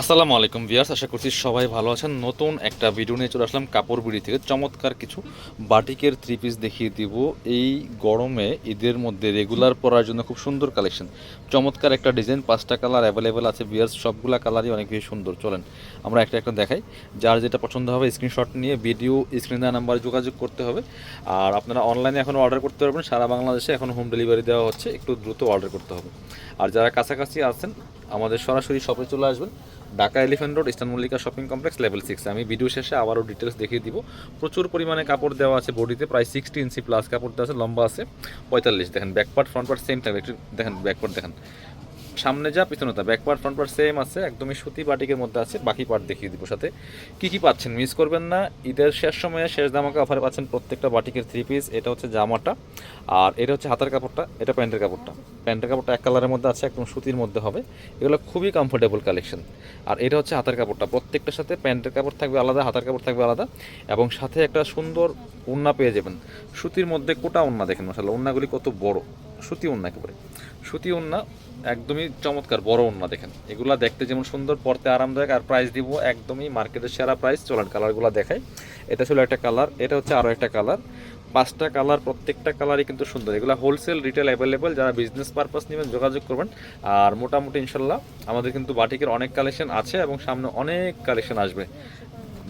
আসসালামু আলাইকুম ভিউয়ার্স, আশা করছি সবাই ভালো আছেন। নতুন একটা ভিডিও নিয়ে চলে আসলাম কাপড় বিড়ি থেকে। চমৎকার কিছু বাটিকের থ্রি পিস দেখিয়ে দিব। এই গরমে ঈদের মধ্যে রেগুলার পরার জন্য খুব সুন্দর কালেকশন, চমৎকার একটা ডিজাইন, 5টা কালার অ্যাভেলেবেল আছে ভিউয়ার্স। সবগুলা কালারই অনেক বেশি সুন্দর। চলেন আমরা একটা একটা দেখাই। যার যেটা পছন্দ হবে স্ক্রিনশট নিয়ে ভিডিও স্ক্রিনে দেওয়া নাম্বারে যোগাযোগ করতে হবে। আর আপনারা অনলাইনে এখন অর্ডার করতে পারবেন, সারা বাংলাদেশে এখন হোম ডেলিভারি দেওয়া হচ্ছে, একটু দ্রুত অর্ডার করতে হবে। আর যারা কাছাকাছি আছেন আমাদের সরাসরি শপে চলে আসবেন, Dhaka elephant road, eastern Mallika shopping complex, level 6। আমি ভিডিও শেষে আবারও ডিটেলস দেখিয়ে দিব। প্রচুর পরিমাণে কাপড় দেওয়া আছে বডিতে, প্রায় 60 ইঞ্চি প্লাস কাপড় দেওয়া আছে, লম্বা আছে 45। দেখেন ব্যাকপার্ট ফ্রন্ট পার্ট সেম থাকবে, একটু দেখেন ব্যাকপার্ট দেখেন, সামনে যা পিছনে তা, ব্যাকপার্ট ফ্রন্ট পার্ট সেম আছে, একদমই সুতি বাটিকের মধ্যে আছে। বাকি পার্ট দেখিয়ে দিব সাথে কী কী পাচ্ছেন, মিস করবেন না। ঈদের শেষ সময়ে শেষ দামাকা অফারে পাচ্ছেন প্রত্যেকটা বাটিকের থ্রি পিস। এটা হচ্ছে জামাটা, আর এটা হচ্ছে হাতার কাপড়টা, এটা প্যান্টের কাপড়টা। প্যান্টের কাপড়টা এক কালারের মধ্যে আছে, একদম সুতির মধ্যে হবে। এগুলো খুবই কমফোর্টেবল কালেকশন। আর এটা হচ্ছে হাতার কাপড়টা, প্রত্যেকটার সাথে প্যান্টের কাপড় থাকবে আলাদা, হাতার কাপড় থাকবে আলাদা, এবং সাথে একটা সুন্দর ওড়না পেয়ে যাবেন সুতির মধ্যে। কোটা ওড়না দেখেন মাশাআল্লাহ, ওড়নাগুলি কত বড়, সুতি ওড়না একেবারে, সুতি ওড়না, একদমই চমৎকার বড় ওড়না দেখেন। এগুলা দেখতে যেমন সুন্দর, পরতে আরামদায়ক, আর প্রাইস দিব একদমই মার্কেটের সেরা প্রাইস। চলেন কালারগুলো দেখাই। এটা ছিল একটা কালার, এটা হচ্ছে আরও একটা কালার, 5টা কালার, প্রত্যেকটা কালারই কিন্তু সুন্দর। এগুলো হোলসেল রিটেল অ্যাভেলেবেল, যারা বিজনেস পারপাস নেবেন যোগাযোগ করবেন। আর মোটামুটি ইনশাল্লাহ আমাদের কিন্তু বাটিকের অনেক কালেকশন আছে, এবং সামনে অনেক কালেকশন আসবে,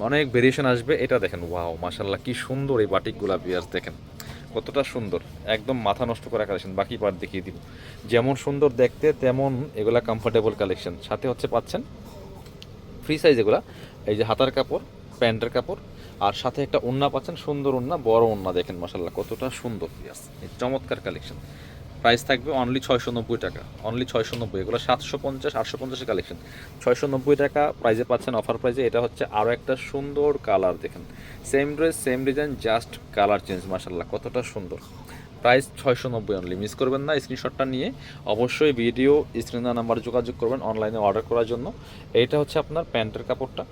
অনেক ভেরিয়েশন আসবে। এটা দেখেন, ওয়াও মাশাল্লাহ কি সুন্দর এই বাটিকগুলা ভিউয়ার্স, দেখেন কতটা সুন্দর, একদম মাথা নষ্ট করা কালেকশন। বাকি পার্ট দেখিয়ে দিব, যেমন সুন্দর দেখতে তেমন এগুলা কমফোর্টেবল কালেকশন। সাথে হচ্ছে পাচ্ছেন ফ্রি সাইজ এগুলা, এই যে হাতার কাপড়, প্যান্টের কাপড়, আর সাথে একটা ওড়না পাচ্ছেন, সুন্দর ওড়না, বড় ওড়না দেখেন মাশাল্লাহ কতটা সুন্দর। এই চমৎকার কালেকশন। প্রাইস থাকবে অনলি 690 টাকা, অনলি 690। এগুলো 750 850 কালেকশন, 690 টাকা প্রাইজে পাচ্ছেন, অফার প্রাইজে। এটা হচ্ছে আরও একটা সুন্দর কালার দেখেন, same dress same design, just colour change, মাশাল্লাহ কতটা সুন্দর। প্রাইস 690 অনলি, মিস করবেন না। স্ক্রিনশটটা নিয়ে অবশ্যই ভিডিও স্ক্রিনে নাম্বারে যোগাযোগ করবেন অনলাইনে অর্ডার করার জন্য। এইটা হচ্ছে আপনার প্যান্টের কাপড়টা,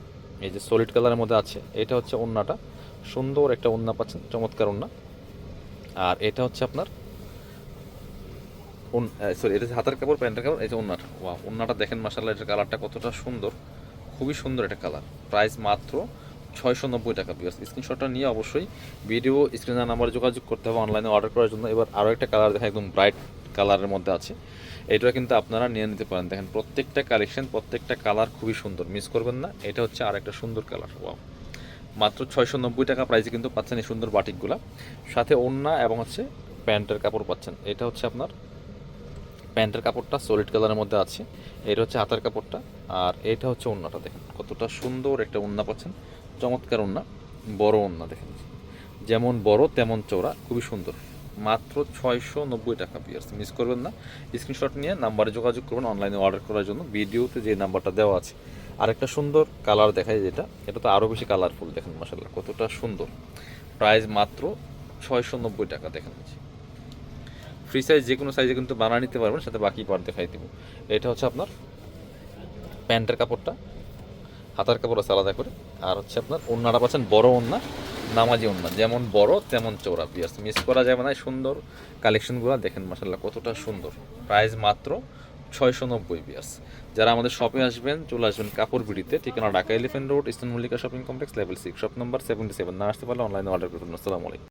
এই যে সলিড কালারের মধ্যে আছে। এটা হচ্ছে ওড়নাটা, সুন্দর একটা ওড়না পাচ্ছেন, চমৎকার ওড়না। আর এটা হচ্ছে আপনার সরি, এটা হাতার কাপড়, প্যান্টের কাপড়, এই যে ওড়নাটা, ওয়া ওড়নাটা দেখেন মাশাআল্লাহ, এটার কালারটা কতটা সুন্দর, খুবই সুন্দর একটা কালার। প্রাইস মাত্র 690 টাকা। ভিউয়ার্স স্ক্রিনশটটা নিয়ে অবশ্যই ভিডিও স্ক্রিনের নাম্বারে যোগাযোগ করতে হবে অনলাইনে অর্ডার করার জন্য। এবার আরও একটা কালার দেখা, একদম ব্রাইট কালারের মধ্যে আছে, এটা কিন্তু আপনারা নিয়ে নিতে পারেন। দেখেন প্রত্যেকটা কালেকশন, প্রত্যেকটা কালার খুবই সুন্দর, মিস করবেন না। এটা হচ্ছে আর একটা সুন্দর কালার, ওয়াও। মাত্র 690 টাকা প্রাইসে কিন্তু পাচ্ছেন এই সুন্দর বাটিকগুলা, সাথে ওড়না এবং হচ্ছে প্যান্টের কাপড় পাচ্ছেন। এটা হচ্ছে আপনার প্যান্টের কাপড়টা সলিড কালারের মধ্যে আছে, এটা হচ্ছে হাতার কাপড়টা, আর এটা হচ্ছে ওড়নাটা। দেখেন কতটা সুন্দর একটা ওড়না পাচ্ছেন, চমৎকার ওড়না, বড় ওড়না দেখেন, যেমন বড় তেমন চওড়া, খুবই সুন্দর। মাত্র 690 টাকা ভিউয়ার্স, মিস করবেন না। স্ক্রিনশট নিয়ে নাম্বারে যোগাযোগ করবেন অনলাইনে অর্ডার করার জন্য, ভিডিওতে যে নাম্বারটা দেওয়া আছে। আরেকটা সুন্দর কালার দেখায়, যেটা এটা তো আরও বেশি কালারফুল, দেখেন মাশাআল্লাহ কতটা সুন্দর। প্রাইস মাত্র 690 টাকা। দেখেন ফ্রি সাইজ, যে কোনো সাইজে কিন্তু বানিয়ে নিতে পারবেন, সাথে বাকি পার্ট দেখাই দিব। এটা হচ্ছে আপনার প্যান্টের কাপড়টা, হাতার কাপড় আছে আলাদা করে, আর হচ্ছে আপনার ওড়নাটা পাচ্ছেন বড় ওড়না, নামাজি ওড়না, যেমন বড় তেমন চওড়া। পিয়ার্স মিস করা যাবে না, সুন্দর কালেকশনগুলো দেখেন মাশাআল্লাহ কতটা সুন্দর। প্রাইস মাত্র 690 পিয়ার্স। যারা আমাদের শপে আসবেন চলে আসবেন কাপড় বিড়িতে, ঠিকানা Dhaka elephant road, eastern Mallika shopping complex, level 6, shop number 77। না আসতে পারলে অনলাইনে অর্ডার করুন। আসসালামু আলাইকুম।